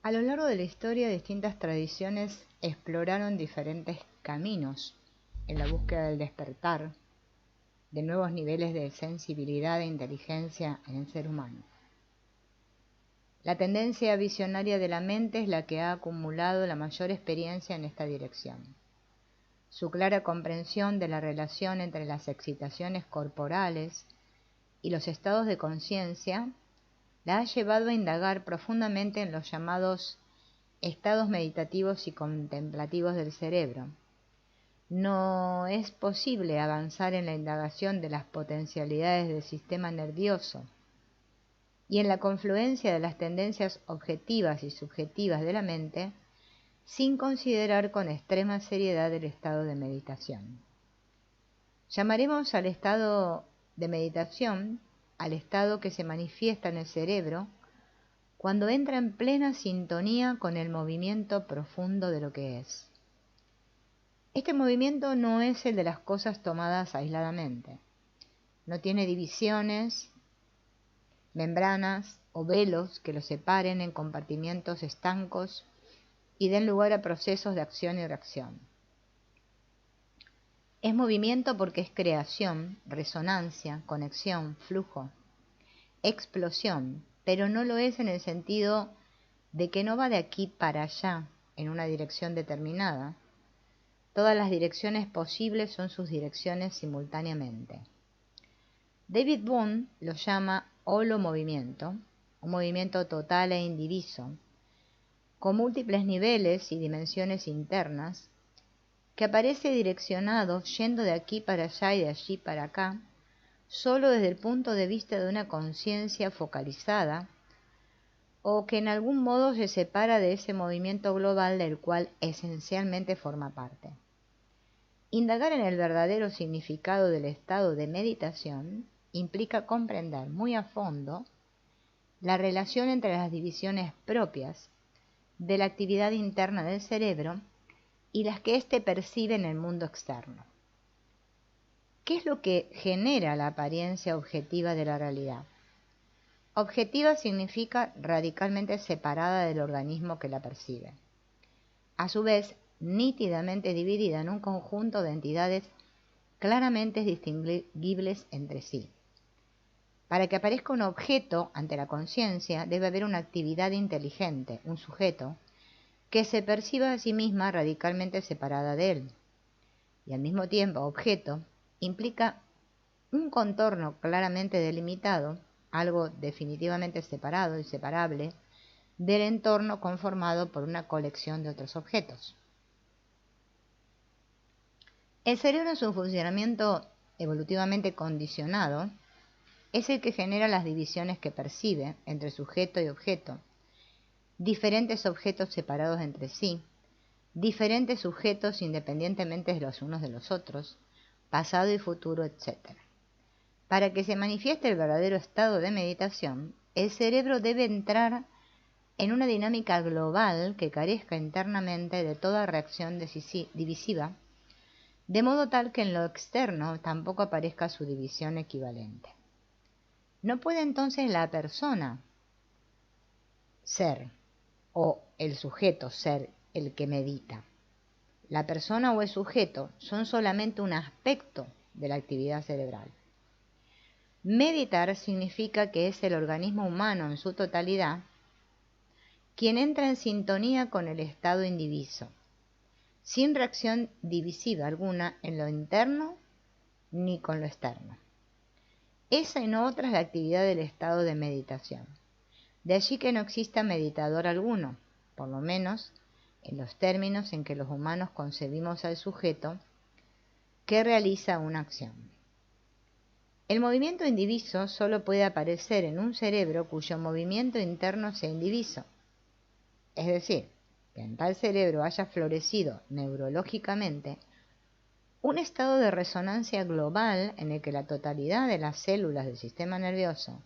A lo largo de la historia, distintas tradiciones exploraron diferentes caminos en la búsqueda del despertar, de nuevos niveles de sensibilidad e inteligencia en el ser humano. La tendencia visionaria de la mente es la que ha acumulado la mayor experiencia en esta dirección. Su clara comprensión de la relación entre las excitaciones corporales y los estados de conciencia la ha llevado a indagar profundamente en los llamados estados meditativos y contemplativos del cerebro. No es posible avanzar en la indagación de las potencialidades del sistema nervioso y en la confluencia de las tendencias objetivas y subjetivas de la mente sin considerar con extrema seriedad el estado de meditación. Llamaremos al estado de meditación al estado que se manifiesta en el cerebro cuando entra en plena sintonía con el movimiento profundo de lo que es. Este movimiento no es el de las cosas tomadas aisladamente. No tiene divisiones, membranas o velos que lo separen en compartimientos estancos y den lugar a procesos de acción y reacción. Es movimiento porque es creación, resonancia, conexión, flujo, explosión, pero no lo es en el sentido de que no va de aquí para allá en una dirección determinada. Todas las direcciones posibles son sus direcciones simultáneamente. David Bohm lo llama holomovimiento, un movimiento total e indiviso, con múltiples niveles y dimensiones internas, que aparece direccionado yendo de aquí para allá y de allí para acá, solo desde el punto de vista de una conciencia focalizada, o que en algún modo se separa de ese movimiento global del cual esencialmente forma parte. Indagar en el verdadero significado del estado de meditación implica comprender muy a fondo la relación entre las divisiones propias de la actividad interna del cerebro y las que éste percibe en el mundo externo. ¿Qué es lo que genera la apariencia objetiva de la realidad? Objetiva significa radicalmente separada del organismo que la percibe. A su vez, nítidamente dividida en un conjunto de entidades claramente distinguibles entre sí. Para que aparezca un objeto ante la conciencia, debe haber una actividad inteligente, un sujeto, que se perciba a sí misma radicalmente separada de él. Y al mismo tiempo, objeto implica un contorno claramente delimitado, algo definitivamente separado y separable, del entorno conformado por una colección de otros objetos. El cerebro en su funcionamiento evolutivamente condicionado es el que genera las divisiones que percibe entre sujeto y objeto, diferentes objetos separados entre sí, diferentes sujetos independientemente de los unos de los otros, pasado y futuro, etc. Para que se manifieste el verdadero estado de meditación, el cerebro debe entrar en una dinámica global que carezca internamente de toda reacción divisiva, de modo tal que en lo externo tampoco aparezca su división equivalente. No puede entonces la persona ser o el sujeto ser el que medita. La persona o el sujeto son solamente un aspecto de la actividad cerebral. Meditar significa que es el organismo humano en su totalidad quien entra en sintonía con el estado indiviso, sin reacción divisiva alguna en lo interno ni con lo externo. Esa y no otra es la actividad del estado de meditación. De allí que no exista meditador alguno, por lo menos en los términos en que los humanos concebimos al sujeto que realiza una acción. El movimiento indiviso solo puede aparecer en un cerebro cuyo movimiento interno sea indiviso. Es decir, que en tal cerebro haya florecido neurológicamente un estado de resonancia global en el que la totalidad de las células del sistema nervioso,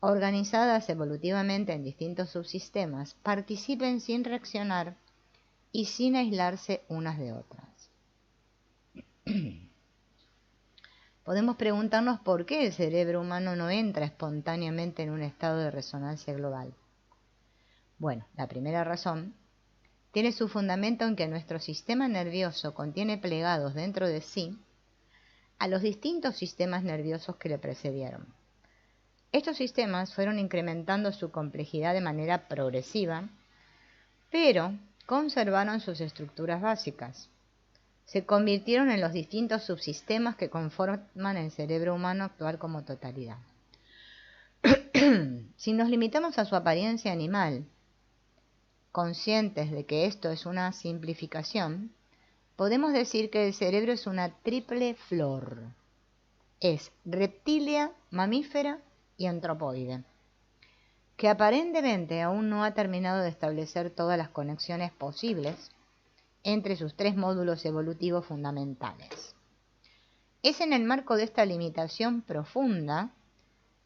organizadas evolutivamente en distintos subsistemas, participen sin reaccionar y sin aislarse unas de otras. Podemos preguntarnos por qué el cerebro humano no entra espontáneamente en un estado de resonancia global. Bueno, la primera razón tiene su fundamento en que nuestro sistema nervioso contiene plegados dentro de sí a los distintos sistemas nerviosos que le precedieron. Estos sistemas fueron incrementando su complejidad de manera progresiva, pero conservaron sus estructuras básicas. Se convirtieron en los distintos subsistemas que conforman el cerebro humano actual como totalidad. Si nos limitamos a su apariencia animal, conscientes de que esto es una simplificación, podemos decir que el cerebro es una triple flor. Es reptilia, mamífera y antropoide, que aparentemente aún no ha terminado de establecer todas las conexiones posibles entre sus tres módulos evolutivos fundamentales. Es en el marco de esta limitación profunda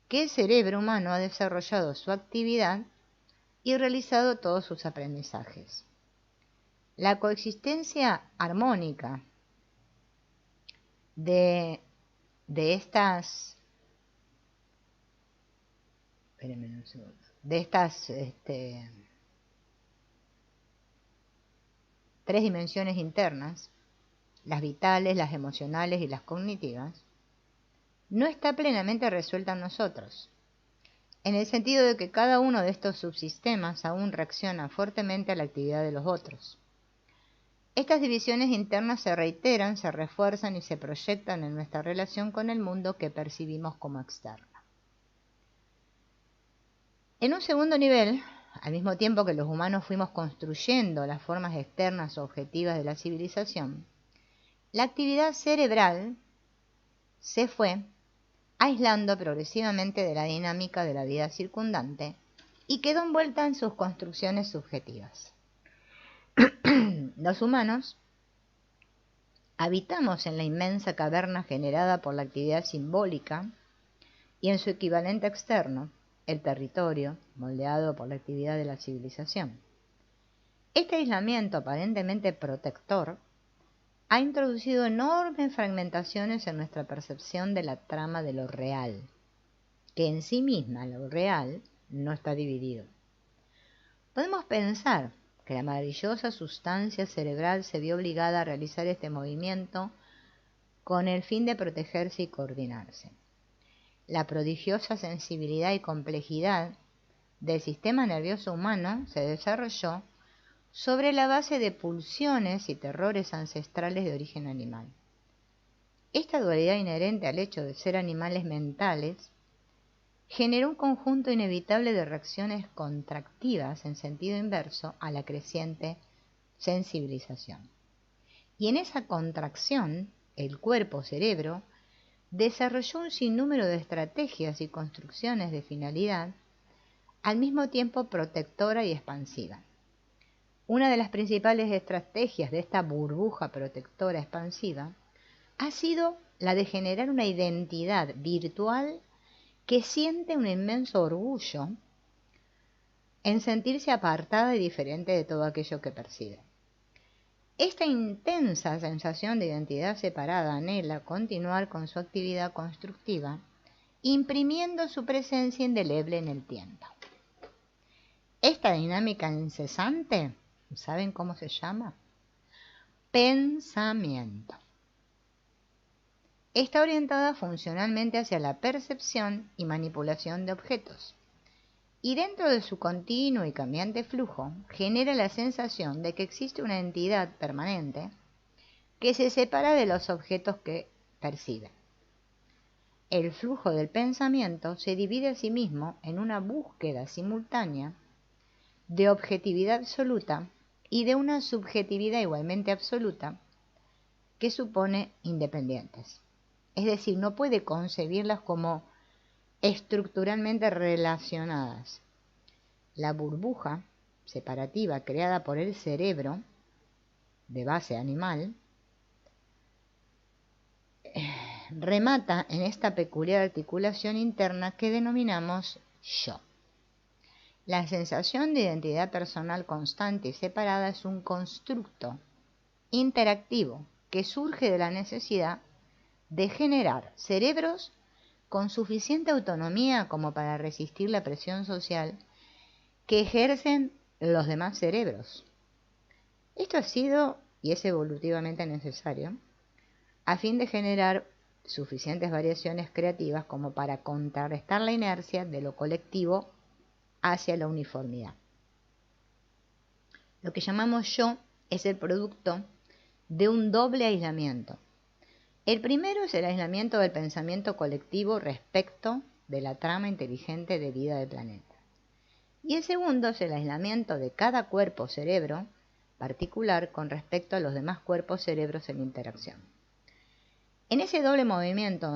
que el cerebro humano ha desarrollado su actividad y realizado todos sus aprendizajes. La coexistencia armónica de estas tres dimensiones internas, las vitales, las emocionales y las cognitivas, no está plenamente resuelta en nosotros, en el sentido de que cada uno de estos subsistemas aún reacciona fuertemente a la actividad de los otros. Estas divisiones internas se reiteran, se refuerzan y se proyectan en nuestra relación con el mundo que percibimos como externo. En un segundo nivel, al mismo tiempo que los humanos fuimos construyendo las formas externas o objetivas de la civilización, la actividad cerebral se fue aislando progresivamente de la dinámica de la vida circundante y quedó envuelta en sus construcciones subjetivas. Los humanos habitamos en la inmensa caverna generada por la actividad simbólica y en su equivalente externo, el territorio, moldeado por la actividad de la civilización. Este aislamiento aparentemente protector ha introducido enormes fragmentaciones en nuestra percepción de la trama de lo real, que en sí misma, lo real, no está dividido. Podemos pensar que la maravillosa sustancia cerebral se vio obligada a realizar este movimiento con el fin de protegerse y coordinarse. La prodigiosa sensibilidad y complejidad del sistema nervioso humano se desarrolló sobre la base de pulsiones y terrores ancestrales de origen animal. Esta dualidad inherente al hecho de ser animales mentales generó un conjunto inevitable de reacciones contractivas en sentido inverso a la creciente sensibilización. Y en esa contracción, el cuerpo-cerebro desarrolló un sinnúmero de estrategias y construcciones de finalidad, al mismo tiempo protectora y expansiva. Una de las principales estrategias de esta burbuja protectora expansiva ha sido la de generar una identidad virtual que siente un inmenso orgullo en sentirse apartada y diferente de todo aquello que percibe. Esta intensa sensación de identidad separada anhela continuar con su actividad constructiva, imprimiendo su presencia indeleble en el tiempo. Esta dinámica incesante, ¿saben cómo se llama? Pensamiento. Está orientada funcionalmente hacia la percepción y manipulación de objetos, y dentro de su continuo y cambiante flujo genera la sensación de que existe una entidad permanente que se separa de los objetos que percibe. El flujo del pensamiento se divide a sí mismo en una búsqueda simultánea de objetividad absoluta y de una subjetividad igualmente absoluta que supone independientes. Es decir, no puede concebirlas como estructuralmente relacionadas. La burbuja separativa creada por el cerebro, de base animal, remata en esta peculiar articulación interna que denominamos yo. La sensación de identidad personal constante y separada es un constructo interactivo que surge de la necesidad de generar cerebros con suficiente autonomía como para resistir la presión social que ejercen los demás cerebros. Esto ha sido y es evolutivamente necesario a fin de generar suficientes variaciones creativas como para contrarrestar la inercia de lo colectivo hacia la uniformidad. Lo que llamamos yo es el producto de un doble aislamiento. El primero es el aislamiento del pensamiento colectivo respecto de la trama inteligente de vida del planeta. Y el segundo es el aislamiento de cada cuerpo-cerebro particular con respecto a los demás cuerpos-cerebros en interacción. En ese doble movimiento es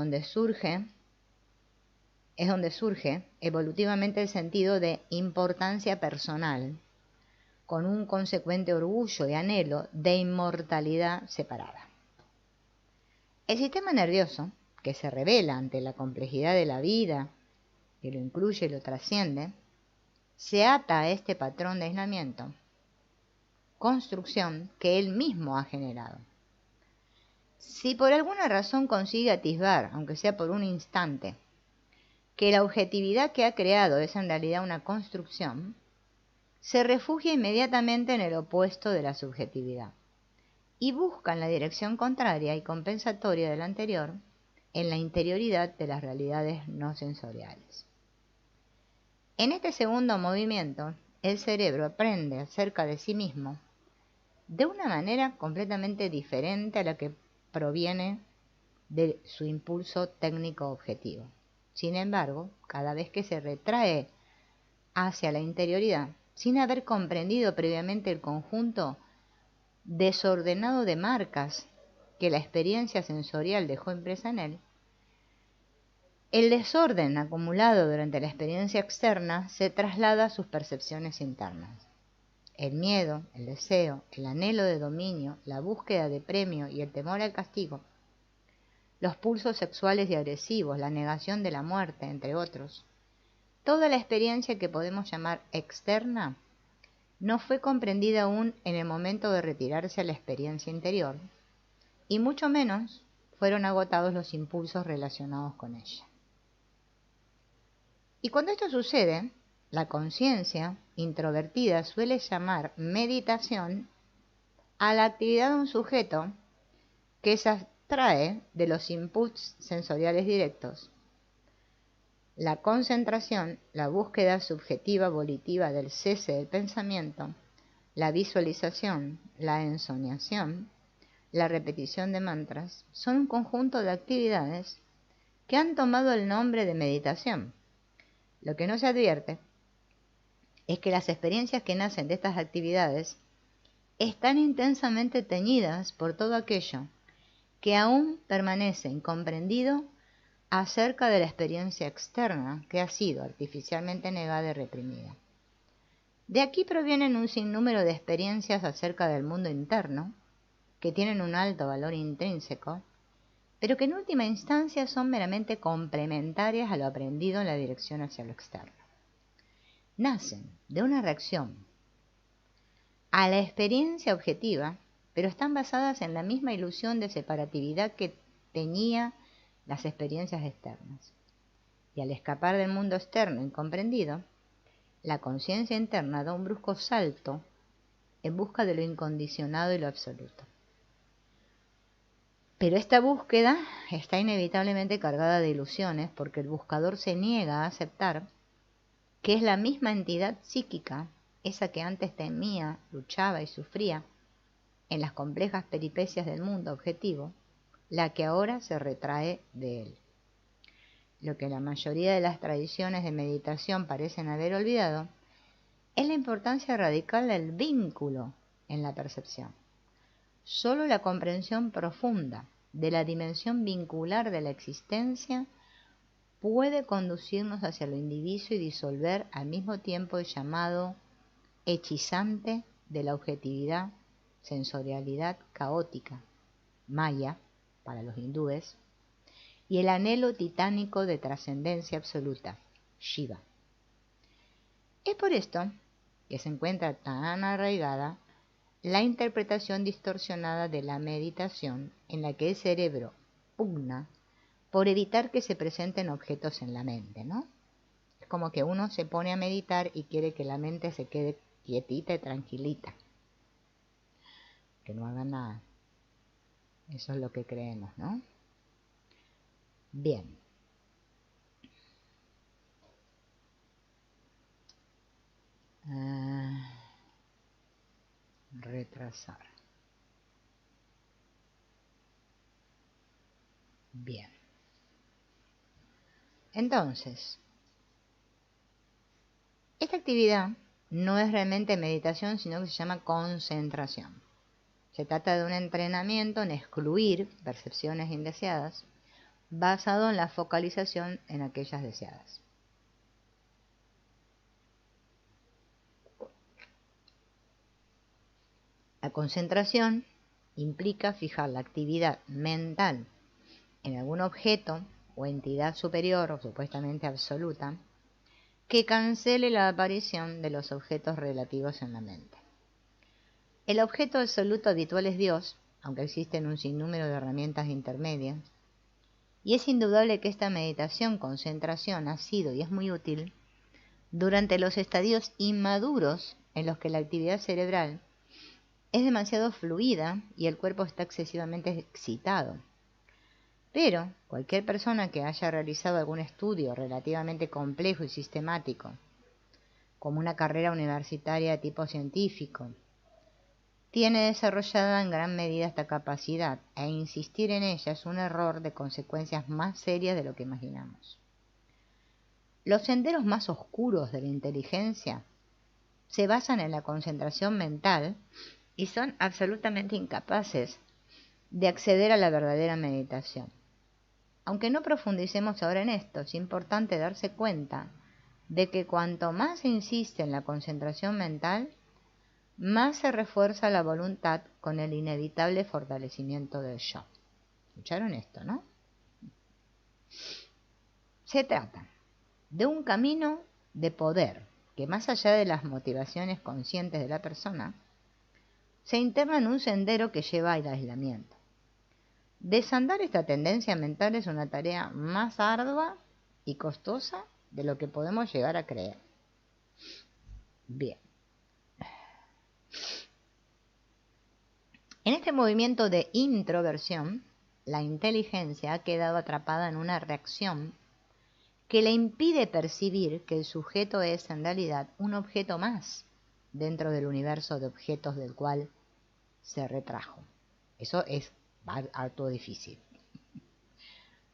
donde surge evolutivamente el sentido de importancia personal, con un consecuente orgullo y anhelo de inmortalidad separada. El sistema nervioso, que se revela ante la complejidad de la vida, que lo incluye y lo trasciende, se ata a este patrón de aislamiento, construcción que él mismo ha generado. Si por alguna razón consigue atisbar, aunque sea por un instante, que la objetividad que ha creado es en realidad una construcción, se refugia inmediatamente en el opuesto de la subjetividad y busca en la dirección contraria y compensatoria de la anterior, en la interioridad de las realidades no sensoriales. En este segundo movimiento, el cerebro aprende acerca de sí mismo de una manera completamente diferente a la que proviene de su impulso técnico objetivo. Sin embargo, cada vez que se retrae hacia la interioridad, sin haber comprendido previamente el conjunto desordenado de marcas que la experiencia sensorial dejó impresa en él, el desorden acumulado durante la experiencia externa se traslada a sus percepciones internas. El miedo, el deseo, el anhelo de dominio, la búsqueda de premio y el temor al castigo, los pulsos sexuales y agresivos, la negación de la muerte, entre otros. Toda la experiencia que podemos llamar externa no fue comprendida aún en el momento de retirarse a la experiencia interior, y mucho menos fueron agotados los impulsos relacionados con ella. Y cuando esto sucede, la conciencia introvertida suele llamar meditación a la actividad de un sujeto que se abstrae de los inputs sensoriales directos. La concentración, la búsqueda subjetiva volitiva del cese del pensamiento, la visualización, la ensoñación, la repetición de mantras, son un conjunto de actividades que han tomado el nombre de meditación. Lo que no se advierte es que las experiencias que nacen de estas actividades están intensamente teñidas por todo aquello que aún permanece incomprendido acerca de la experiencia externa que ha sido artificialmente negada y reprimida. De aquí provienen un sinnúmero de experiencias acerca del mundo interno, que tienen un alto valor intrínseco, pero que en última instancia son meramente complementarias a lo aprendido en la dirección hacia lo externo. Nacen de una reacción a la experiencia objetiva, pero están basadas en la misma ilusión de separatividad que teñía las experiencias externas. Y al escapar del mundo externo incomprendido, la conciencia interna da un brusco salto en busca de lo incondicionado y lo absoluto. Pero esta búsqueda está inevitablemente cargada de ilusiones porque el buscador se niega a aceptar que es la misma entidad psíquica, esa que antes temía, luchaba y sufría en las complejas peripecias del mundo objetivo, la que ahora se retrae de él. Lo que la mayoría de las tradiciones de meditación parecen haber olvidado es la importancia radical del vínculo en la percepción. Solo la comprensión profunda de la dimensión vincular de la existencia puede conducirnos hacia lo indiviso y disolver al mismo tiempo el llamado hechizante de la objetividad, sensorialidad caótica, maya, para los hindúes, y el anhelo titánico de trascendencia absoluta, Shiva. Es por esto que se encuentra tan arraigada la interpretación distorsionada de la meditación, en la que el cerebro pugna por evitar que se presenten objetos en la mente, ¿no? Es como que uno se pone a meditar y quiere que la mente se quede quietita y tranquilita, que no haga nada. Eso es lo que creemos, ¿no? Bien. Retrasar. Bien. Entonces, esta actividad no es realmente meditación, sino que se llama concentración. Se trata de un entrenamiento en excluir percepciones indeseadas basado en la focalización en aquellas deseadas. La concentración implica fijar la actividad mental en algún objeto o entidad superior o supuestamente absoluta que cancele la aparición de los objetos relativos en la mente. El objeto absoluto habitual es Dios, aunque existen un sinnúmero de herramientas intermedias, y es indudable que esta meditación concentración ha sido y es muy útil durante los estadios inmaduros en los que la actividad cerebral es demasiado fluida y el cuerpo está excesivamente excitado. Pero cualquier persona que haya realizado algún estudio relativamente complejo y sistemático, como una carrera universitaria de tipo científico, tiene desarrollada en gran medida esta capacidad, e insistir en ella es un error de consecuencias más serias de lo que imaginamos. Los senderos más oscuros de la inteligencia se basan en la concentración mental y son absolutamente incapaces de acceder a la verdadera meditación. Aunque no profundicemos ahora en esto, es importante darse cuenta de que cuanto más se insiste en la concentración mental, más se refuerza la voluntad con el inevitable fortalecimiento del yo. ¿Escucharon esto, no? Se trata de un camino de poder que, más allá de las motivaciones conscientes de la persona, se interna en un sendero que lleva al aislamiento. Desandar esta tendencia mental es una tarea más ardua y costosa de lo que podemos llegar a creer. Bien. En este movimiento de introversión, la inteligencia ha quedado atrapada en una reacción que le impide percibir que el sujeto es en realidad un objeto más dentro del universo de objetos del cual se retrajo. Eso es harto difícil.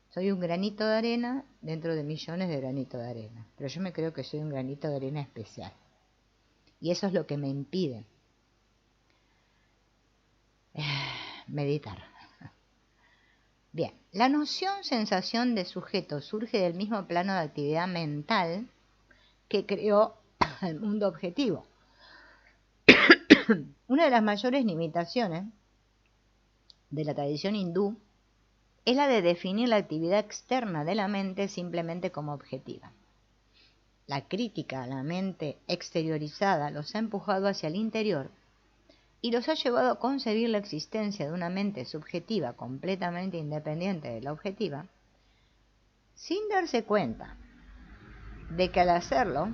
Soy un granito de arena dentro de millones de granitos de arena, pero yo me creo que soy un granito de arena especial. Y eso es lo que me impide meditar. Bien, la noción sensación de sujeto surge del mismo plano de actividad mental que creó el mundo objetivo. Una de las mayores limitaciones de la tradición hindú es la de definir la actividad externa de la mente simplemente como objetiva. La crítica a la mente exteriorizada los ha empujado hacia el interior y los ha llevado a concebir la existencia de una mente subjetiva completamente independiente de la objetiva, sin darse cuenta de que al hacerlo,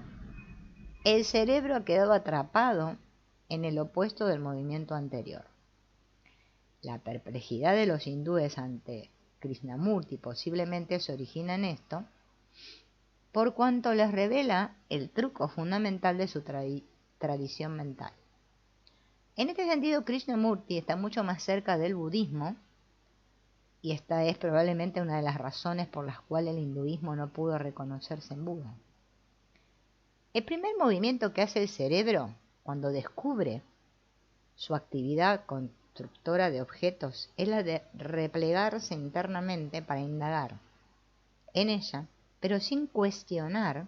el cerebro ha quedado atrapado en el opuesto del movimiento anterior. La perplejidad de los hindúes ante Krishnamurti posiblemente se origina en esto, por cuanto les revela el truco fundamental de su tradición mental. En este sentido, Krishnamurti está mucho más cerca del budismo, y esta es probablemente una de las razones por las cuales el hinduismo no pudo reconocerse en Buda. El primer movimiento que hace el cerebro cuando descubre su actividad constructora de objetos es la de replegarse internamente para indagar en ella, pero sin cuestionar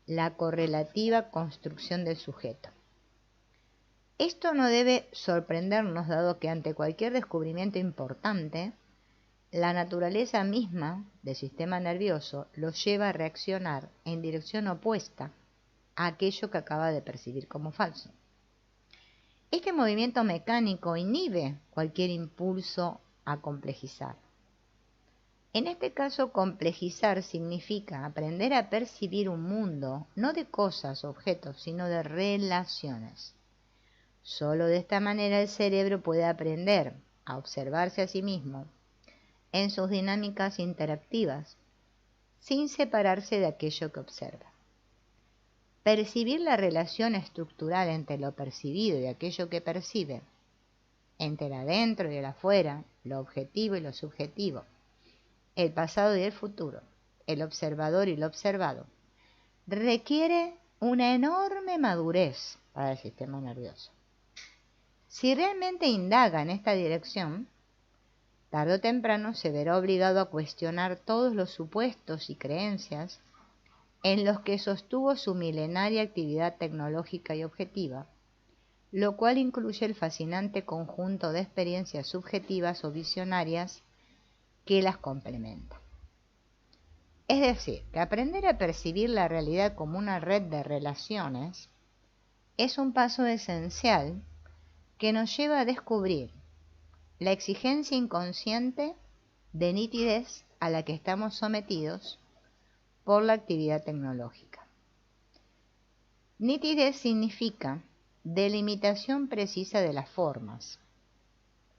la correlativa construcción del sujeto. Esto no debe sorprendernos, dado que ante cualquier descubrimiento importante, la naturaleza misma del sistema nervioso lo lleva a reaccionar en dirección opuesta a aquello que acaba de percibir como falso. Este movimiento mecánico inhibe cualquier impulso a complejizar. En este caso, complejizar significa aprender a percibir un mundo, no de cosas, objetos, sino de relaciones. Solo de esta manera el cerebro puede aprender a observarse a sí mismo en sus dinámicas interactivas, sin separarse de aquello que observa. Percibir la relación estructural entre lo percibido y aquello que percibe, entre el adentro y el afuera, lo objetivo y lo subjetivo, el pasado y el futuro, el observador y lo observado, requiere una enorme madurez para el sistema nervioso. Si realmente indaga en esta dirección, tarde o temprano se verá obligado a cuestionar todos los supuestos y creencias en los que sostuvo su milenaria actividad tecnológica y objetiva, lo cual incluye el fascinante conjunto de experiencias subjetivas o visionarias que las complementan. Es decir, que aprender a percibir la realidad como una red de relaciones es un paso esencial que nos lleva a descubrir la exigencia inconsciente de nitidez a la que estamos sometidos por la actividad tecnológica. Nitidez significa delimitación precisa de las formas,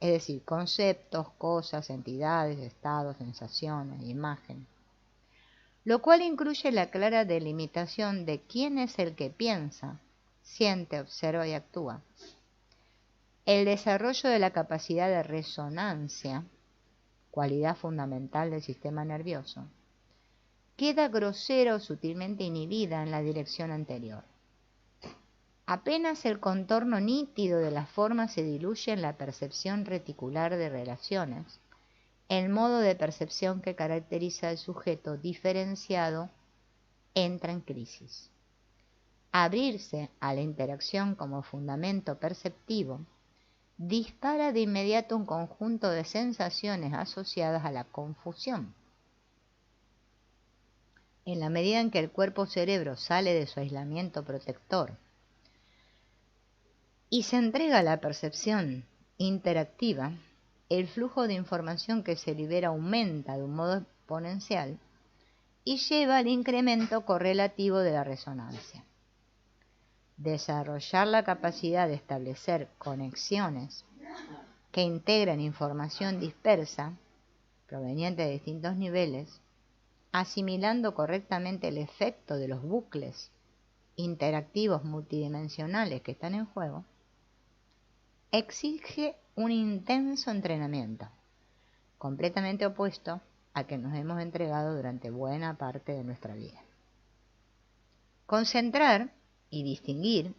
es decir, conceptos, cosas, entidades, estados, sensaciones, imágenes, lo cual incluye la clara delimitación de quién es el que piensa, siente, observa y actúa. El desarrollo de la capacidad de resonancia, cualidad fundamental del sistema nervioso, queda grosera o sutilmente inhibida en la dirección anterior. Apenas el contorno nítido de la forma se diluye en la percepción reticular de relaciones, el modo de percepción que caracteriza al sujeto diferenciado entra en crisis. Abrirse a la interacción como fundamento perceptivo dispara de inmediato un conjunto de sensaciones asociadas a la confusión. En la medida en que el cuerpo-cerebro sale de su aislamiento protector y se entrega a la percepción interactiva, el flujo de información que se libera aumenta de un modo exponencial y lleva al incremento correlativo de la resonancia. Desarrollar la capacidad de establecer conexiones que integran información dispersa, proveniente de distintos niveles, asimilando correctamente el efecto de los bucles interactivos multidimensionales que están en juego, exige un intenso entrenamiento, completamente opuesto al que nos hemos entregado durante buena parte de nuestra vida. Concentrar y distinguir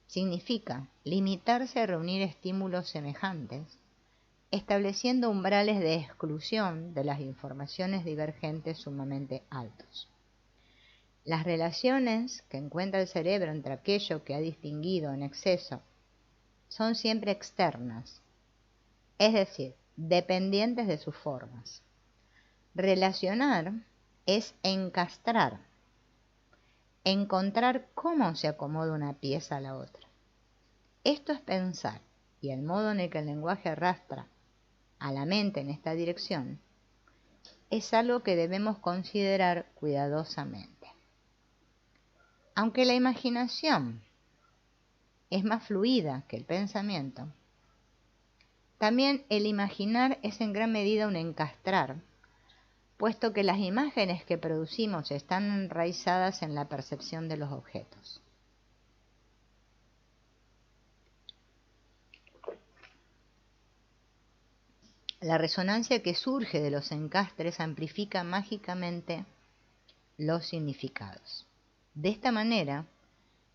significa limitarse a reunir estímulos semejantes, estableciendo umbrales de exclusión de las informaciones divergentes sumamente altos. Las relaciones que encuentra el cerebro entre aquello que ha distinguido en exceso son siempre externas, es decir, dependientes de sus formas. Relacionar es encastrar, encontrar cómo se acomoda una pieza a la otra. Esto es pensar, y el modo en el que el lenguaje arrastra a la mente en esta dirección es algo que debemos considerar cuidadosamente. Aunque la imaginación es más fluida que el pensamiento, también el imaginar es en gran medida un encastrar, puesto que las imágenes que producimos están enraizadas en la percepción de los objetos. La resonancia que surge de los encastres amplifica mágicamente los significados. De esta manera,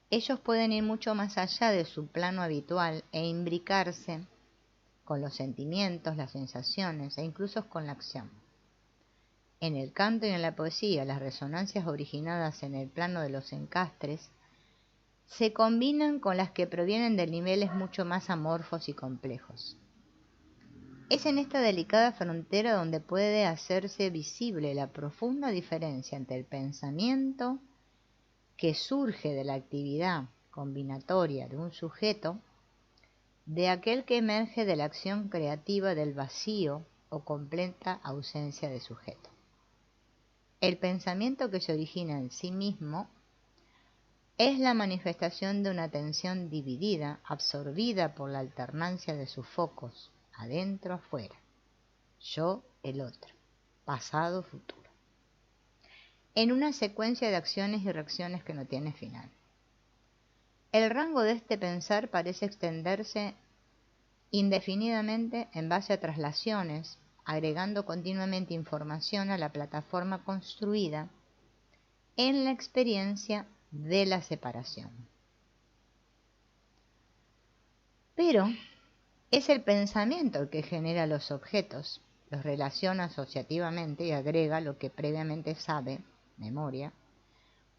ellos pueden ir mucho más allá de su plano habitual e imbricarse con los sentimientos, las sensaciones e incluso con la acción. En el canto y en la poesía, las resonancias originadas en el plano de los encastres se combinan con las que provienen de niveles mucho más amorfos y complejos. Es en esta delicada frontera donde puede hacerse visible la profunda diferencia entre el pensamiento que surge de la actividad combinatoria de un sujeto de aquel que emerge de la acción creativa del vacío o completa ausencia de sujeto. El pensamiento que se origina en sí mismo es la manifestación de una atención dividida, absorbida por la alternancia de sus focos, adentro, afuera, yo, el otro, pasado, futuro, en una secuencia de acciones y reacciones que no tiene final. El rango de este pensar parece extenderse indefinidamente en base a traslaciones, agregando continuamente información a la plataforma construida en la experiencia de la separación. Pero es el pensamiento el que genera los objetos, los relaciona asociativamente y agrega lo que previamente sabe, memoria,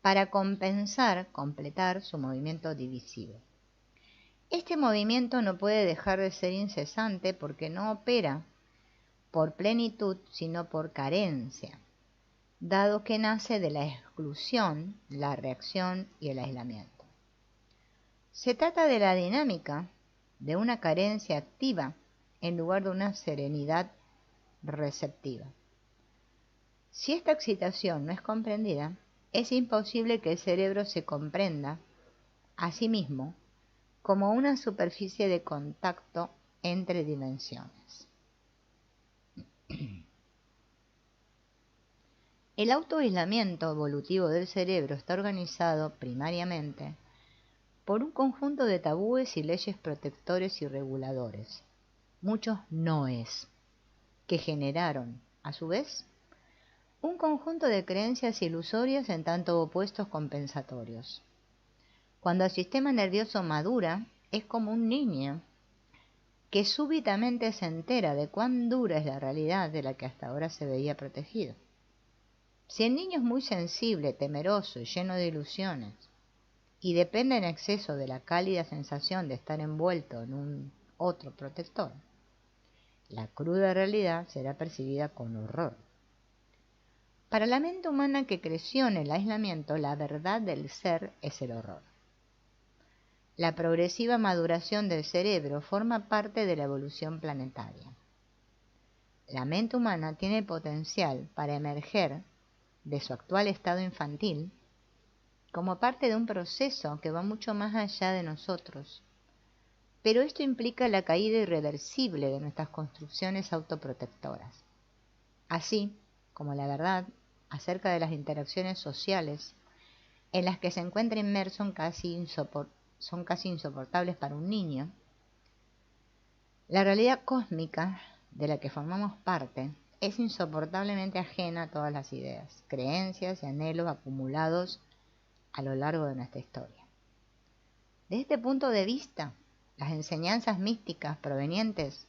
para completar su movimiento divisivo. Este movimiento no puede dejar de ser incesante porque no opera por plenitud, sino por carencia, dado que nace de la exclusión, la reacción y el aislamiento. Se trata de la dinámica de una carencia activa en lugar de una serenidad receptiva. Si esta excitación no es comprendida, es imposible que el cerebro se comprenda a sí mismo como una superficie de contacto entre dimensiones. El autoaislamiento evolutivo del cerebro está organizado primariamente por un conjunto de tabúes y leyes protectores y reguladores, muchos noes, que generaron, a su vez, un conjunto de creencias ilusorias en tanto opuestos compensatorios. Cuando el sistema nervioso madura, es como un niño que súbitamente se entera de cuán dura es la realidad de la que hasta ahora se veía protegido. Si el niño es muy sensible, temeroso y lleno de ilusiones, y depende en exceso de la cálida sensación de estar envuelto en un otro protector, la cruda realidad será percibida con horror. Para la mente humana que creció en el aislamiento, la verdad del ser es el horror. La progresiva maduración del cerebro forma parte de la evolución planetaria. La mente humana tiene potencial para emerger de su actual estado infantil como parte de un proceso que va mucho más allá de nosotros. Pero esto implica la caída irreversible de nuestras construcciones autoprotectoras, así como la verdad acerca de las interacciones sociales en las que se encuentra inmerso son casi insoportables para un niño. La realidad cósmica de la que formamos parte es insoportablemente ajena a todas las ideas, creencias y anhelos acumulados a lo largo de nuestra historia. Desde este punto de vista, las enseñanzas místicas provenientes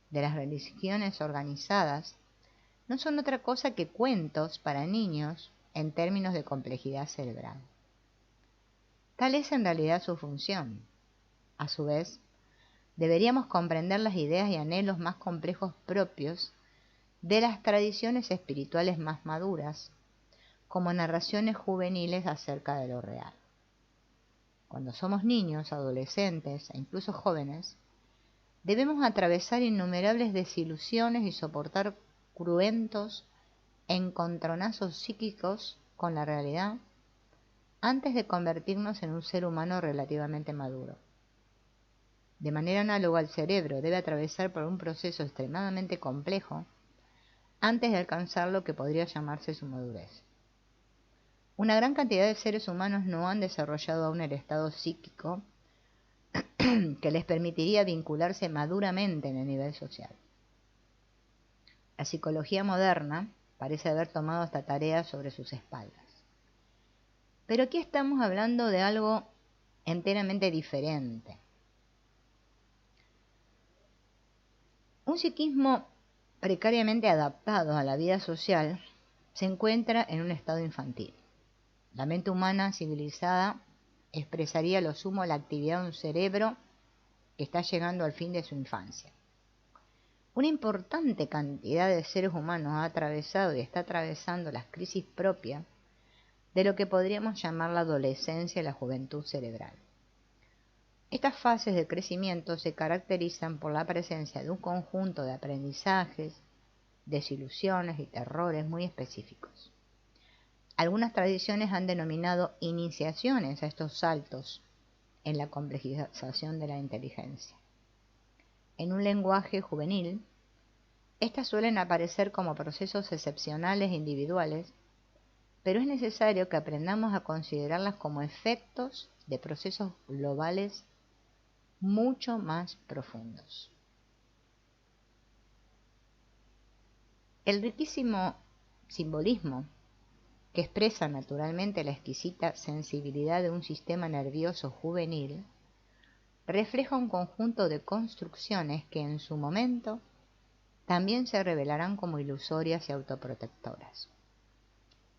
de las religiones organizadas no son otra cosa que cuentos para niños en términos de complejidad cerebral. Tal es en realidad su función. A su vez, deberíamos comprender las ideas y anhelos más complejos propios de las tradiciones espirituales más maduras, como narraciones juveniles acerca de lo real. Cuando somos niños, adolescentes e incluso jóvenes, debemos atravesar innumerables desilusiones y soportar cruentos encontronazos psíquicos con la realidad antes de convertirnos en un ser humano relativamente maduro. De manera análoga, el cerebro debe atravesar por un proceso extremadamente complejo antes de alcanzar lo que podría llamarse su madurez. Una gran cantidad de seres humanos no han desarrollado aún el estado psíquico que les permitiría vincularse maduramente en el nivel social. La psicología moderna parece haber tomado esta tarea sobre sus espaldas. Pero aquí estamos hablando de algo enteramente diferente. Un psiquismo precariamente adaptado a la vida social se encuentra en un estado infantil. La mente humana civilizada expresaría lo sumo la actividad de un cerebro que está llegando al fin de su infancia. Una importante cantidad de seres humanos ha atravesado y está atravesando las crisis propias de lo que podríamos llamar la adolescencia y la juventud cerebral. Estas fases de crecimiento se caracterizan por la presencia de un conjunto de aprendizajes desilusiones y terrores muy específicos. Algunas tradiciones han denominado iniciaciones a estos saltos en la complejización de la inteligencia. En un lenguaje juvenil, estas suelen aparecer como procesos excepcionales e individuales, pero es necesario que aprendamos a considerarlas como efectos de procesos globales mucho más profundos. El riquísimo simbolismo que expresa naturalmente la exquisita sensibilidad de un sistema nervioso juvenil, refleja un conjunto de construcciones que en su momento también se revelarán como ilusorias y autoprotectoras.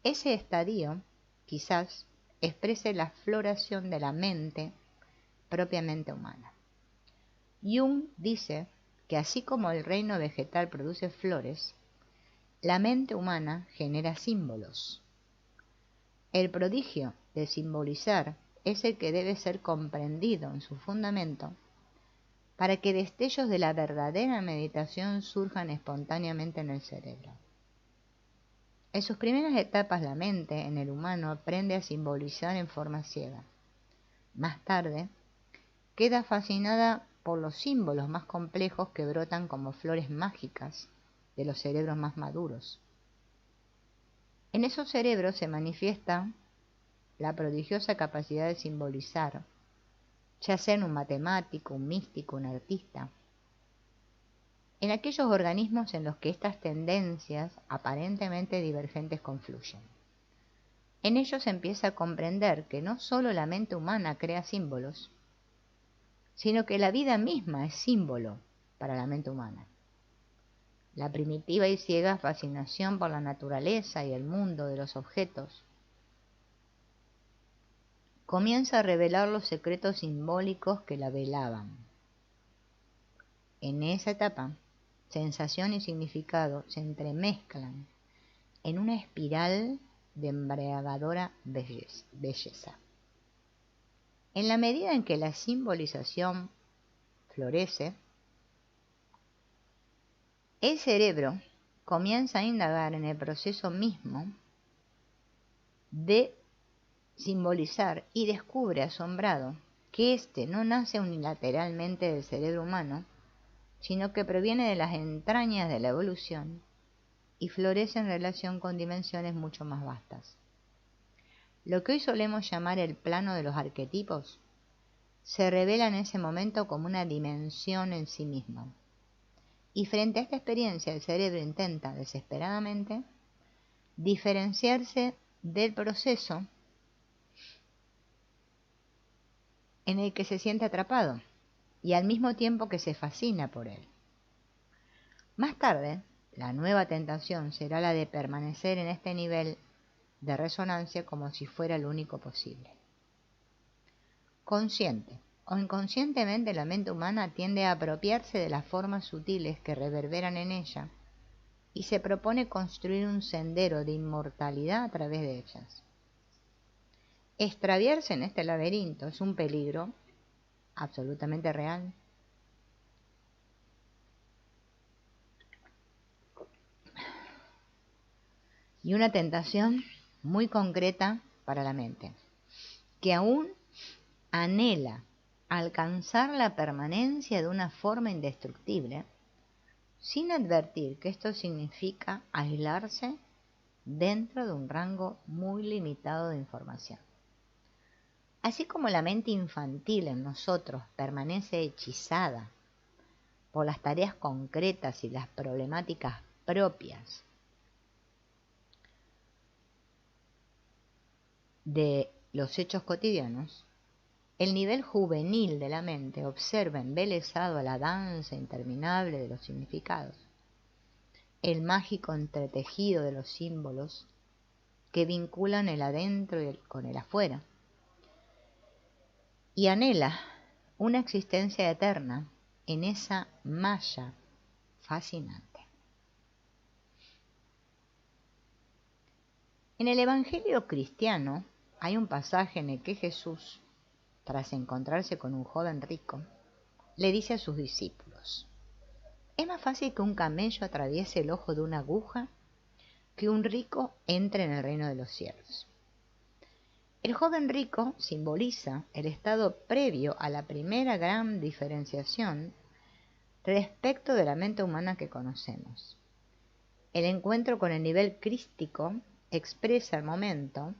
Ese estadio, quizás, exprese la floración de la mente propiamente humana. Jung dice que así como el reino vegetal produce flores, la mente humana genera símbolos. El prodigio de simbolizar es el que debe ser comprendido en su fundamento para que destellos de la verdadera meditación surjan espontáneamente en el cerebro. En sus primeras etapas la mente en el humano aprende a simbolizar en forma ciega. Más tarde, queda fascinada por los símbolos más complejos que brotan como flores mágicas de los cerebros más maduros. En esos cerebros se manifiesta la prodigiosa capacidad de simbolizar, ya sea en un matemático, un místico, un artista. En aquellos organismos en los que estas tendencias aparentemente divergentes confluyen. En ellos se empieza a comprender que no solo la mente humana crea símbolos, sino que la vida misma es símbolo para la mente humana. La primitiva y ciega fascinación por la naturaleza y el mundo de los objetos comienza a revelar los secretos simbólicos que la velaban. En esa etapa, sensación y significado se entremezclan en una espiral de embriagadora belleza. En la medida en que la simbolización florece, el cerebro comienza a indagar en el proceso mismo de simbolizar y descubre asombrado que éste no nace unilateralmente del cerebro humano, sino que proviene de las entrañas de la evolución y florece en relación con dimensiones mucho más vastas. Lo que hoy solemos llamar el plano de los arquetipos se revela en ese momento como una dimensión en sí mismo. Y frente a esta experiencia el cerebro intenta desesperadamente diferenciarse del proceso en el que se siente atrapado y al mismo tiempo que se fascina por él. Más tarde, la nueva tentación será la de permanecer en este nivel de resonancia como si fuera lo único posible. Consciente o inconscientemente, la mente humana tiende a apropiarse de las formas sutiles que reverberan en ella y se propone construir un sendero de inmortalidad a través de ellas. Extraviarse en este laberinto es un peligro absolutamente real. Y una tentación muy concreta para la mente, que aún anhela alcanzar la permanencia de una forma indestructible, sin advertir que esto significa aislarse dentro de un rango muy limitado de información. Así como la mente infantil en nosotros permanece hechizada por las tareas concretas y las problemáticas propias de los hechos cotidianos, el nivel juvenil de la mente observa embelesado a la danza interminable de los significados, el mágico entretejido de los símbolos que vinculan el adentro con el afuera, y anhela una existencia eterna en esa malla fascinante. En el Evangelio cristiano hay un pasaje en el que Jesús, tras encontrarse con un joven rico, le dice a sus discípulos: Es más fácil que un camello atraviese el ojo de una aguja que un rico entre en el reino de los cielos. El joven rico simboliza el estado previo a la primera gran diferenciación respecto de la mente humana que conocemos. El encuentro con el nivel crístico expresa el momento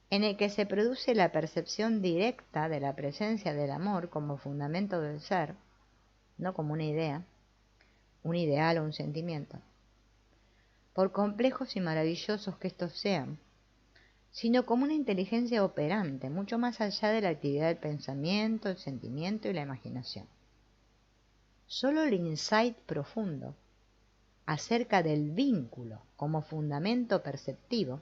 en el que se produce la percepción directa de la presencia del amor como fundamento del ser, no como una idea, un ideal o un sentimiento, por complejos y maravillosos que estos sean, sino como una inteligencia operante, mucho más allá de la actividad del pensamiento, el sentimiento y la imaginación. Solo el insight profundo acerca del vínculo como fundamento perceptivo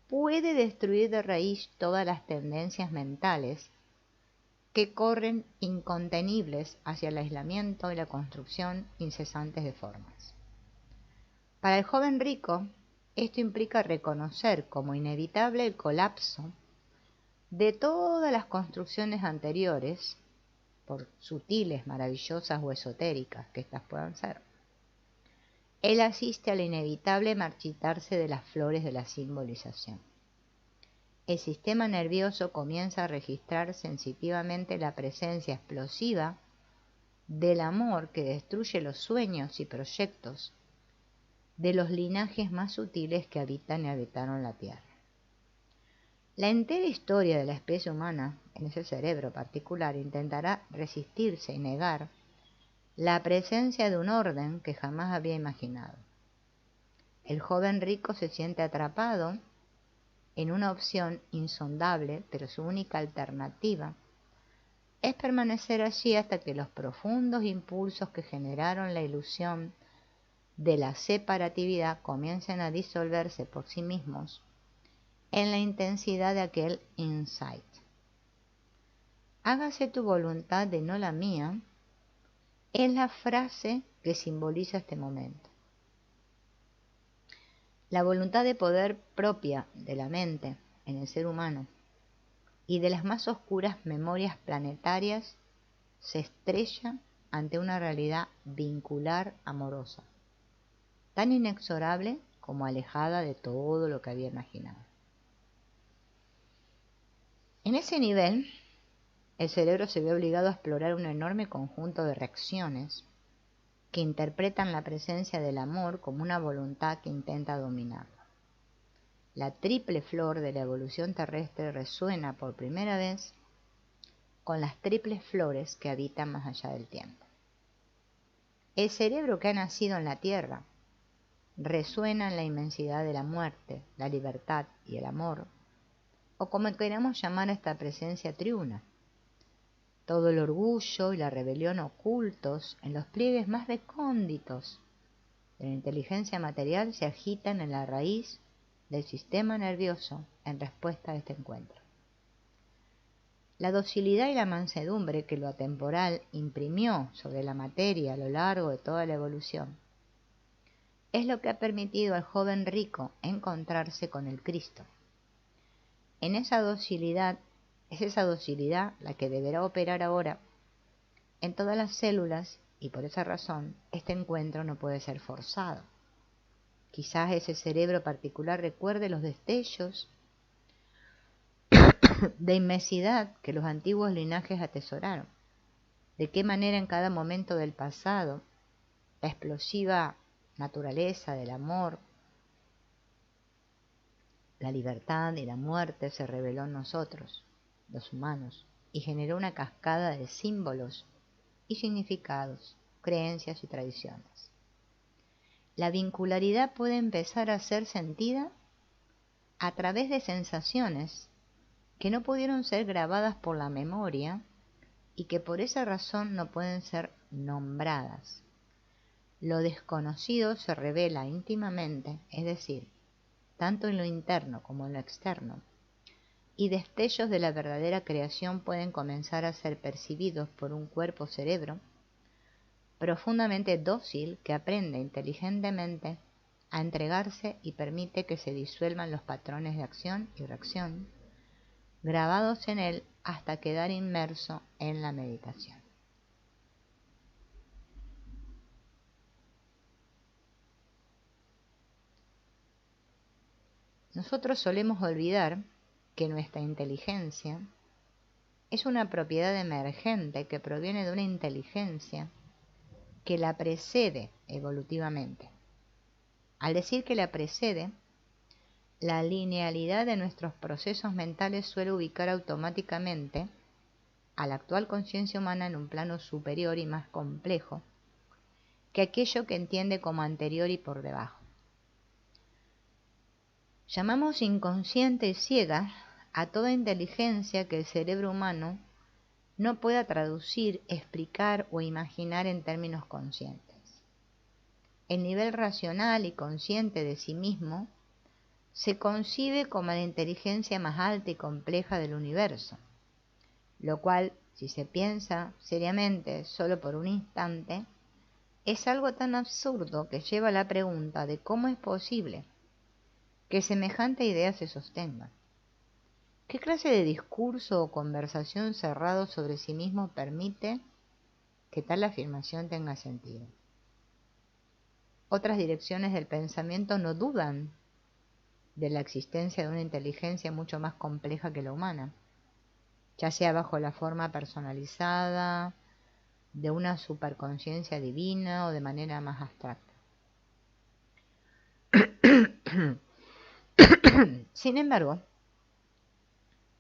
puede destruir de raíz todas las tendencias mentales que corren incontenibles hacia el aislamiento y la construcción incesantes de formas. Para el joven rico, esto implica reconocer como inevitable el colapso de todas las construcciones anteriores, por sutiles, maravillosas o esotéricas que éstas puedan ser. Él asiste al inevitable marchitarse de las flores de la simbolización. El sistema nervioso comienza a registrar sensitivamente la presencia explosiva del amor que destruye los sueños y proyectos de los linajes más sutiles que habitan y habitaron la Tierra. La entera historia de la especie humana, en ese cerebro particular, intentará resistirse y negar la presencia de un orden que jamás había imaginado. El joven rico se siente atrapado en una opción insondable, pero su única alternativa es permanecer allí hasta que los profundos impulsos que generaron la ilusión de la separatividad comiencen a disolverse por sí mismos en la intensidad de aquel insight. Hágase tu voluntad y no la mía, es la frase que simboliza este momento. La voluntad de poder propia de la mente en el ser humano y de las más oscuras memorias planetarias se estrella ante una realidad vincular amorosa, tan inexorable como alejada de todo lo que había imaginado. En ese nivel, el cerebro se ve obligado a explorar un enorme conjunto de reacciones que interpretan la presencia del amor como una voluntad que intenta dominarlo. La triple flor de la evolución terrestre resuena por primera vez con las triples flores que habitan más allá del tiempo. El cerebro que ha nacido en la Tierra resuena en la inmensidad de la muerte, la libertad y el amor, o como queramos llamar a esta presencia triuna. Todo el orgullo y la rebelión ocultos en los pliegues más recónditos de la inteligencia material se agitan en la raíz del sistema nervioso en respuesta a este encuentro. La docilidad y la mansedumbre que lo atemporal imprimió sobre la materia a lo largo de toda la evolución es lo que ha permitido al joven rico encontrarse con el Cristo. Es esa docilidad la que deberá operar ahora en todas las células y por esa razón este encuentro no puede ser forzado. Quizás ese cerebro particular recuerde los destellos de inmensidad que los antiguos linajes atesoraron. De qué manera en cada momento del pasado la explosiva naturaleza del amor, la libertad y la muerte se reveló en nosotros, los humanos, y generó una cascada de símbolos y significados, creencias y tradiciones. La vincularidad puede empezar a ser sentida a través de sensaciones que no pudieron ser grabadas por la memoria y que por esa razón no pueden ser nombradas. Lo desconocido se revela íntimamente, es decir, tanto en lo interno como en lo externo, y destellos de la verdadera creación pueden comenzar a ser percibidos por un cuerpo-cerebro profundamente dócil que aprende inteligentemente a entregarse y permite que se disuelvan los patrones de acción y reacción grabados en él hasta quedar inmerso en la meditación. Nosotros solemos olvidar que nuestra inteligencia es una propiedad emergente que proviene de una inteligencia que la precede evolutivamente. Al decir que la precede, la linealidad de nuestros procesos mentales suele ubicar automáticamente a la actual conciencia humana en un plano superior y más complejo que aquello que entiende como anterior y por debajo. Llamamos inconsciente y ciega a toda inteligencia que el cerebro humano no pueda traducir, explicar o imaginar en términos conscientes. El nivel racional y consciente de sí mismo se concibe como la inteligencia más alta y compleja del universo, lo cual, si se piensa seriamente solo por un instante, es algo tan absurdo que lleva a la pregunta de cómo es posible que semejante idea se sostenga. ¿Qué clase de discurso o conversación cerrado sobre sí mismo permite que tal afirmación tenga sentido? Otras direcciones del pensamiento no dudan de la existencia de una inteligencia mucho más compleja que la humana, ya sea bajo la forma personalizada de una superconciencia divina o de manera más abstracta. Sin embargo,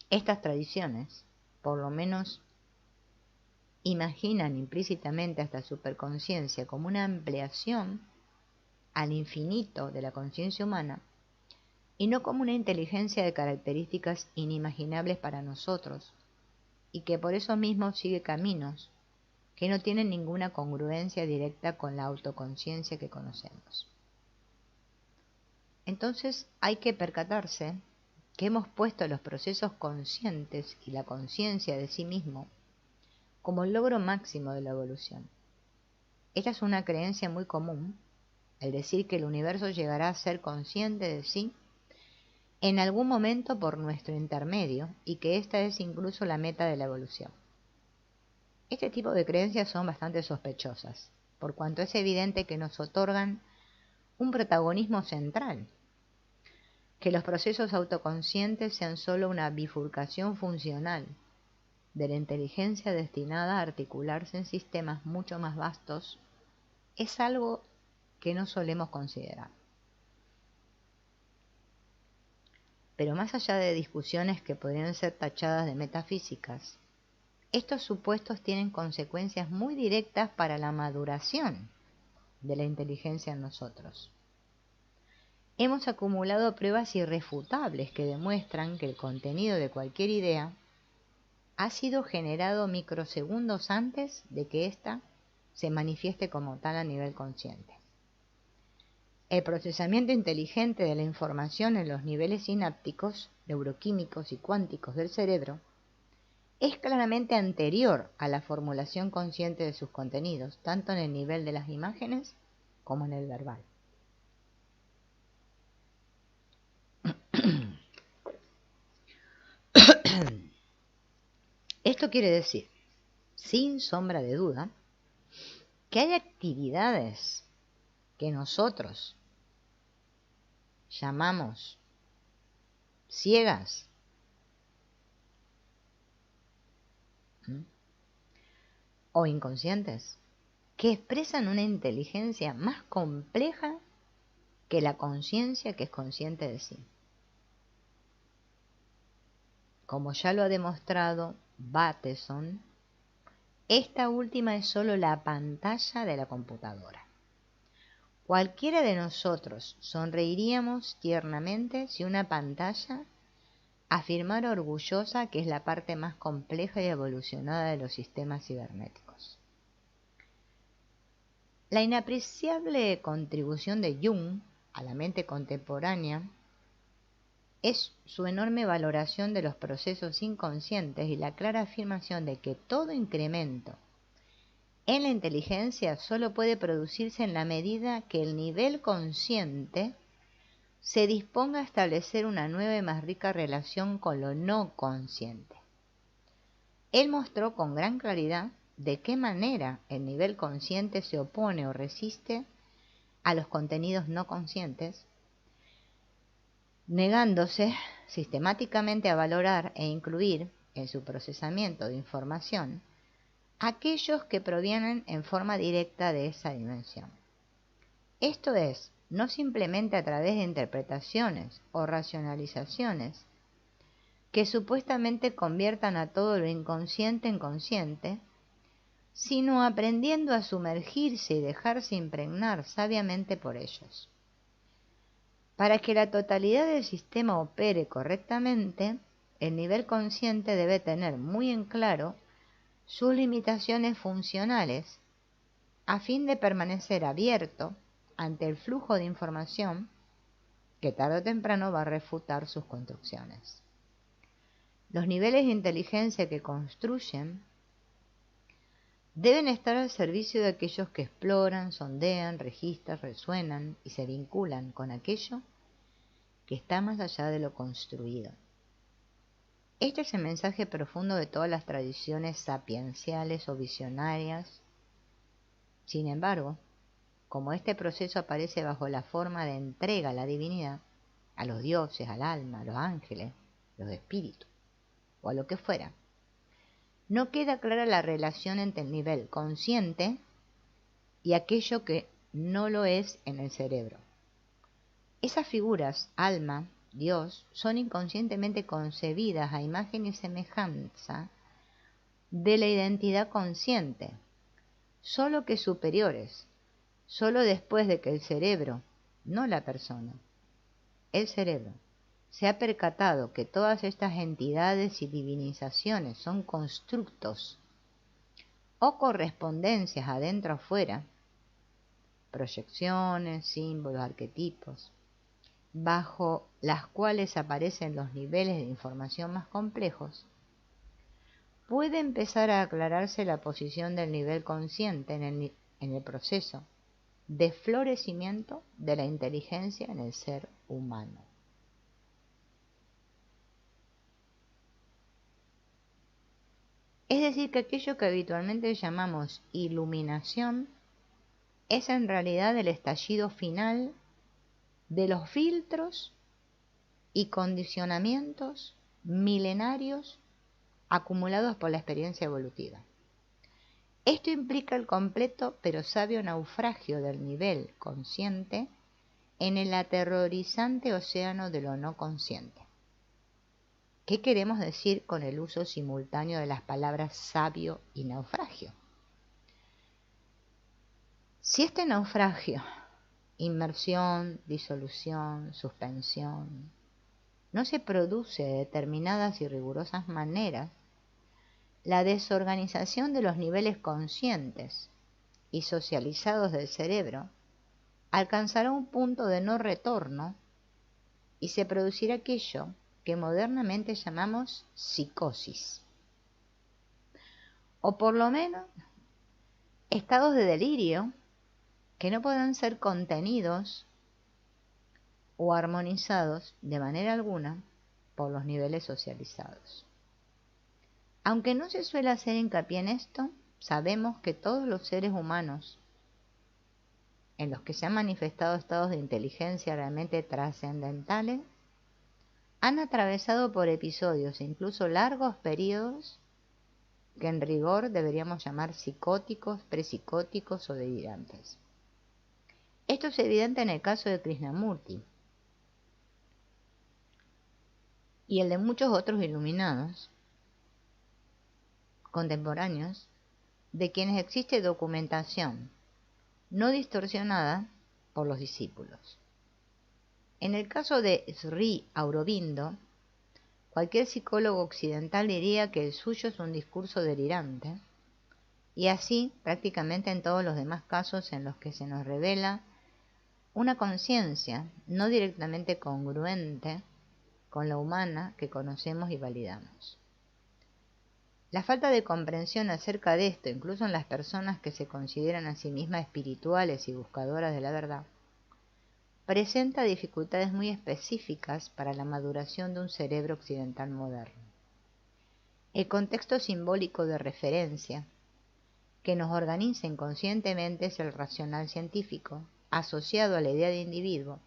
estas tradiciones, por lo menos, imaginan implícitamente a esta superconciencia como una ampliación al infinito de la conciencia humana y no como una inteligencia de características inimaginables para nosotros y que por eso mismo sigue caminos que no tienen ninguna congruencia directa con la autoconciencia que conocemos. Entonces hay que percatarse que hemos puesto los procesos conscientes y la conciencia de sí mismo como el logro máximo de la evolución. Esta es una creencia muy común, el decir que el universo llegará a ser consciente de sí en algún momento por nuestro intermedio y que esta es incluso la meta de la evolución. Este tipo de creencias son bastante sospechosas, por cuanto es evidente que nos otorgan un protagonismo central, que los procesos autoconscientes sean solo una bifurcación funcional de la inteligencia destinada a articularse en sistemas mucho más vastos, es algo que no solemos considerar. Pero más allá de discusiones que podrían ser tachadas de metafísicas, estos supuestos tienen consecuencias muy directas para la maduración de la inteligencia en nosotros. Hemos acumulado pruebas irrefutables que demuestran que el contenido de cualquier idea ha sido generado microsegundos antes de que ésta se manifieste como tal a nivel consciente. El procesamiento inteligente de la información en los niveles sinápticos, neuroquímicos y cuánticos del cerebro es claramente anterior a la formulación consciente de sus contenidos, tanto en el nivel de las imágenes como en el verbal. Esto quiere decir, sin sombra de duda, que hay actividades que nosotros llamamos ciegas o inconscientes, que expresan una inteligencia más compleja que la conciencia que es consciente de sí. Como ya lo ha demostrado Bateson, esta última es solo la pantalla de la computadora. Cualquiera de nosotros sonreiríamos tiernamente si una pantalla afirmara orgullosa que es la parte más compleja y evolucionada de los sistemas cibernéticos. La inapreciable contribución de Jung a la mente contemporánea es su enorme valoración de los procesos inconscientes y la clara afirmación de que todo incremento en la inteligencia solo puede producirse en la medida que el nivel consciente se disponga a establecer una nueva y más rica relación con lo no consciente. Él mostró con gran claridad de qué manera el nivel consciente se opone o resiste a los contenidos no conscientes, negándose sistemáticamente a valorar e incluir en su procesamiento de información aquellos que provienen en forma directa de esa dimensión. Esto es, no simplemente a través de interpretaciones o racionalizaciones que supuestamente conviertan a todo lo inconsciente en consciente, sino aprendiendo a sumergirse y dejarse impregnar sabiamente por ellos. Para que la totalidad del sistema opere correctamente, el nivel consciente debe tener muy en claro sus limitaciones funcionales a fin de permanecer abierto ante el flujo de información que tarde o temprano va a refutar sus construcciones. Los niveles de inteligencia que construyen deben estar al servicio de aquellos que exploran, sondean, registran, resuenan y se vinculan con aquello que está más allá de lo construido. Este es el mensaje profundo de todas las tradiciones sapienciales o visionarias. Sin embargo, como este proceso aparece bajo la forma de entrega a la divinidad, a los dioses, al alma, a los ángeles, los espíritus, o a lo que fuera, no queda clara la relación entre el nivel consciente y aquello que no lo es en el cerebro. Esas figuras, alma, Dios, son inconscientemente concebidas a imagen y semejanza de la identidad consciente, solo que superiores, solo después de que el cerebro, no la persona, el cerebro, se ha percatado que todas estas entidades y divinizaciones son constructos o correspondencias adentro afuera, proyecciones, símbolos, arquetipos, bajo las cuales aparecen los niveles de información más complejos, puede empezar a aclararse la posición del nivel consciente en el proceso de florecimiento de la inteligencia en el ser humano. Es decir, que aquello que habitualmente llamamos iluminación es en realidad el estallido final de los filtros y condicionamientos milenarios acumulados por la experiencia evolutiva. Esto implica el completo pero sabio naufragio del nivel consciente en el aterrorizante océano de lo no consciente. ¿Qué queremos decir con el uso simultáneo de las palabras sabio y naufragio? Si este naufragio, inmersión, disolución, suspensión, no se produce de determinadas y rigurosas maneras, la desorganización de los niveles conscientes y socializados del cerebro alcanzará un punto de no retorno y se producirá aquello que modernamente llamamos psicosis, o por lo menos estados de delirio que no podrán ser contenidos o armonizados de manera alguna por los niveles socializados. Aunque no se suele hacer hincapié en esto, sabemos que todos los seres humanos en los que se han manifestado estados de inteligencia realmente trascendentales han atravesado por episodios e incluso largos periodos que en rigor deberíamos llamar psicóticos, prepsicóticos o delirantes. Esto es evidente en el caso de Krishnamurti y el de muchos otros iluminados contemporáneos de quienes existe documentación no distorsionada por los discípulos. En el caso de Sri Aurobindo, cualquier psicólogo occidental diría que el suyo es un discurso delirante, y así prácticamente en todos los demás casos en los que se nos revela una conciencia no directamente congruente con la humana que conocemos y validamos. La falta de comprensión acerca de esto, incluso en las personas que se consideran a sí mismas espirituales y buscadoras de la verdad, presenta dificultades muy específicas para la maduración de un cerebro occidental moderno. El contexto simbólico de referencia que nos organiza inconscientemente es el racional científico, asociado a la idea de individuo,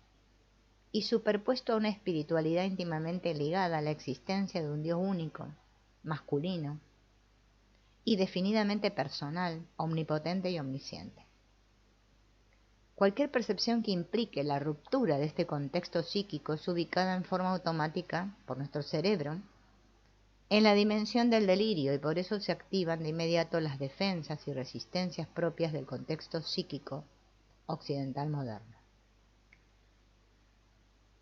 y superpuesto a una espiritualidad íntimamente ligada a la existencia de un Dios único, masculino, y definidamente personal, omnipotente y omnisciente. Cualquier percepción que implique la ruptura de este contexto psíquico es ubicada en forma automática por nuestro cerebro en la dimensión del delirio y por eso se activan de inmediato las defensas y resistencias propias del contexto psíquico occidental moderno.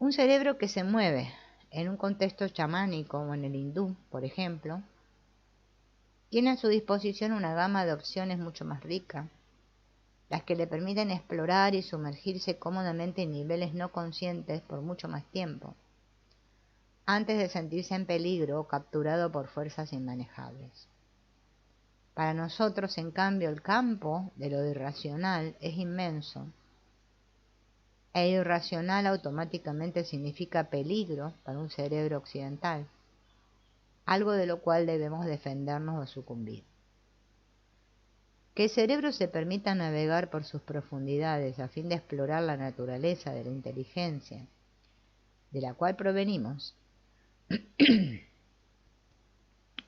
Un cerebro que se mueve en un contexto chamánico o en el hindú, por ejemplo, tiene a su disposición una gama de opciones mucho más rica, las que le permiten explorar y sumergirse cómodamente en niveles no conscientes por mucho más tiempo, antes de sentirse en peligro o capturado por fuerzas inmanejables. Para nosotros, en cambio, el campo de lo irracional es inmenso, e irracional automáticamente significa peligro para un cerebro occidental, algo de lo cual debemos defendernos o sucumbir. Que el cerebro se permita navegar por sus profundidades a fin de explorar la naturaleza de la inteligencia de la cual provenimos,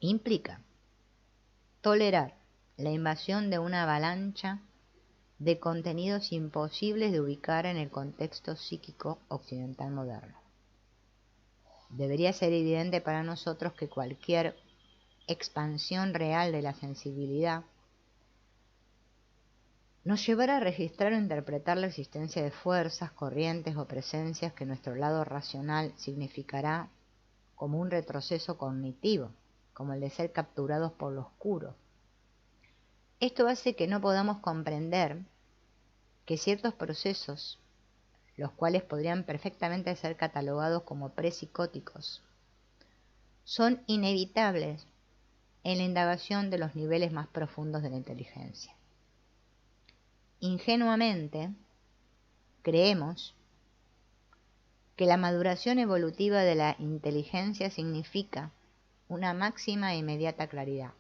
implica tolerar la invasión de una avalancha de contenidos imposibles de ubicar en el contexto psíquico occidental moderno. Debería ser evidente para nosotros que cualquier expansión real de la sensibilidad nos llevará a registrar o interpretar la existencia de fuerzas, corrientes o presencias que nuestro lado racional significará como un retroceso cognitivo, como el de ser capturados por lo oscuro. Esto hace que no podamos comprender que ciertos procesos, los cuales podrían perfectamente ser catalogados como prepsicóticos, son inevitables en la indagación de los niveles más profundos de la inteligencia. Ingenuamente, creemos que la maduración evolutiva de la inteligencia significa una máxima e inmediata claridad.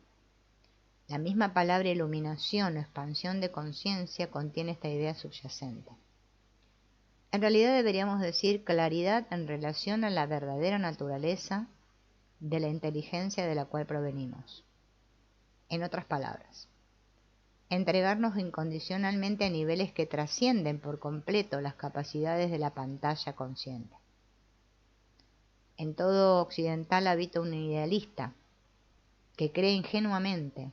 La misma palabra iluminación o expansión de conciencia contiene esta idea subyacente. En realidad deberíamos decir claridad en relación a la verdadera naturaleza de la inteligencia de la cual provenimos. En otras palabras, entregarnos incondicionalmente a niveles que trascienden por completo las capacidades de la pantalla consciente. En todo occidental habita un idealista que cree ingenuamente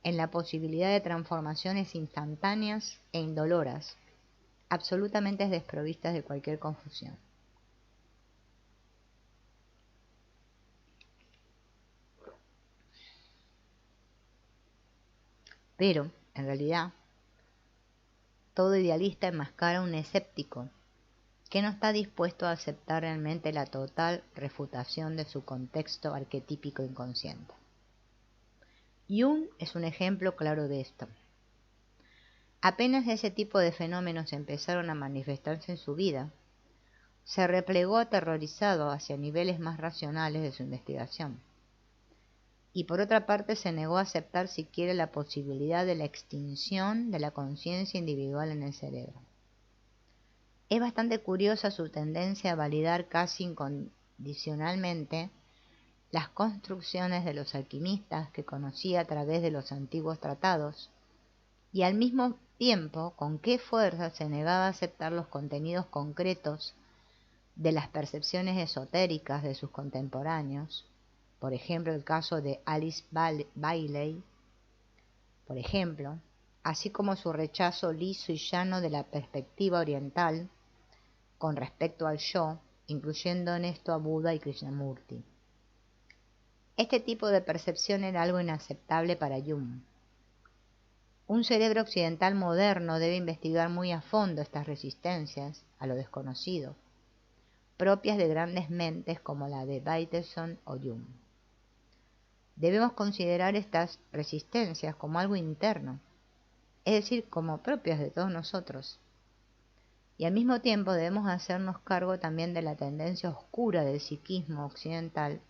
en la posibilidad de transformaciones instantáneas e indoloras, absolutamente desprovistas de cualquier confusión. Pero, en realidad, todo idealista enmascara a un escéptico que no está dispuesto a aceptar realmente la total refutación de su contexto arquetípico inconsciente. Jung es un ejemplo claro de esto. Apenas ese tipo de fenómenos empezaron a manifestarse en su vida, se replegó aterrorizado hacia niveles más racionales de su investigación. Y por otra parte se negó a aceptar siquiera la posibilidad de la extinción de la conciencia individual en el cerebro. Es bastante curiosa su tendencia a validar casi incondicionalmente las construcciones de los alquimistas que conocía a través de los antiguos tratados, y al mismo tiempo con qué fuerza se negaba a aceptar los contenidos concretos de las percepciones esotéricas de sus contemporáneos, por ejemplo el caso de Alice Bailey, por ejemplo, así como su rechazo liso y llano de la perspectiva oriental con respecto al yo, incluyendo en esto a Buda y Krishnamurti. Este tipo de percepción era algo inaceptable para Jung. Un cerebro occidental moderno debe investigar muy a fondo estas resistencias a lo desconocido, propias de grandes mentes como la de Bateson o Jung. Debemos considerar estas resistencias como algo interno, es decir, como propias de todos nosotros. Y al mismo tiempo debemos hacernos cargo también de la tendencia oscura del psiquismo occidental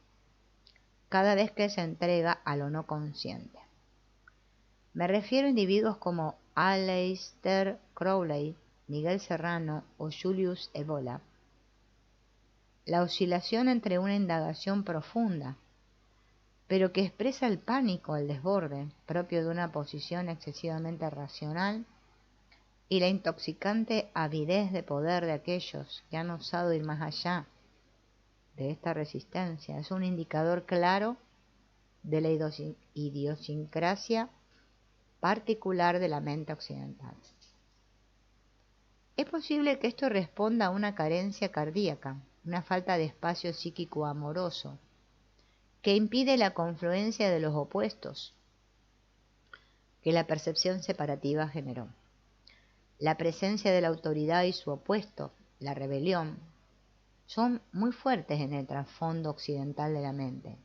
cada vez que se entrega a lo no consciente. Me refiero a individuos como Aleister Crowley, Miguel Serrano o Julius Evola, la oscilación entre una indagación profunda, pero que expresa el pánico, el desborde, propio de una posición excesivamente racional, y la intoxicante avidez de poder de aquellos que han osado ir más allá de esta resistencia. Es un indicador claro de la idiosincrasia particular de la mente occidental. Es posible que esto responda a una carencia cardíaca, una falta de espacio psíquico amoroso, que impide la confluencia de los opuestos que la percepción separativa generó. La presencia de la autoridad y su opuesto, la rebelión, son muy fuertes en el trasfondo occidental de la mente.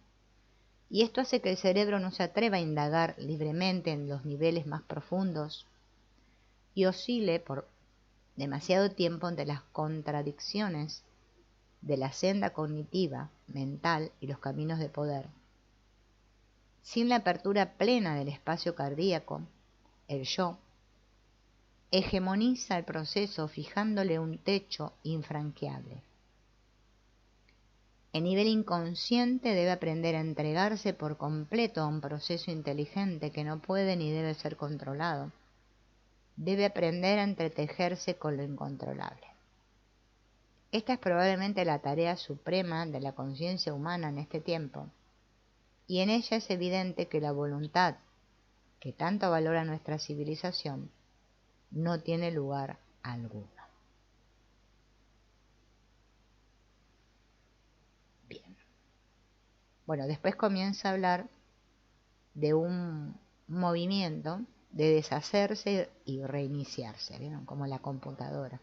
Y esto hace que el cerebro no se atreva a indagar libremente en los niveles más profundos y oscile por demasiado tiempo entre las contradicciones de la senda cognitiva, mental y los caminos de poder. Sin la apertura plena del espacio cardíaco, el yo hegemoniza el proceso fijándole un techo infranqueable. El nivel inconsciente debe aprender a entregarse por completo a un proceso inteligente que no puede ni debe ser controlado. Debe aprender a entretejerse con lo incontrolable. Esta es probablemente la tarea suprema de la conciencia humana en este tiempo, y en ella es evidente que la voluntad, que tanto valora nuestra civilización, no tiene lugar alguno. Bien. Bueno, después comienza a hablar de un movimiento de deshacerse y reiniciarse, ¿vieron? Como la computadora.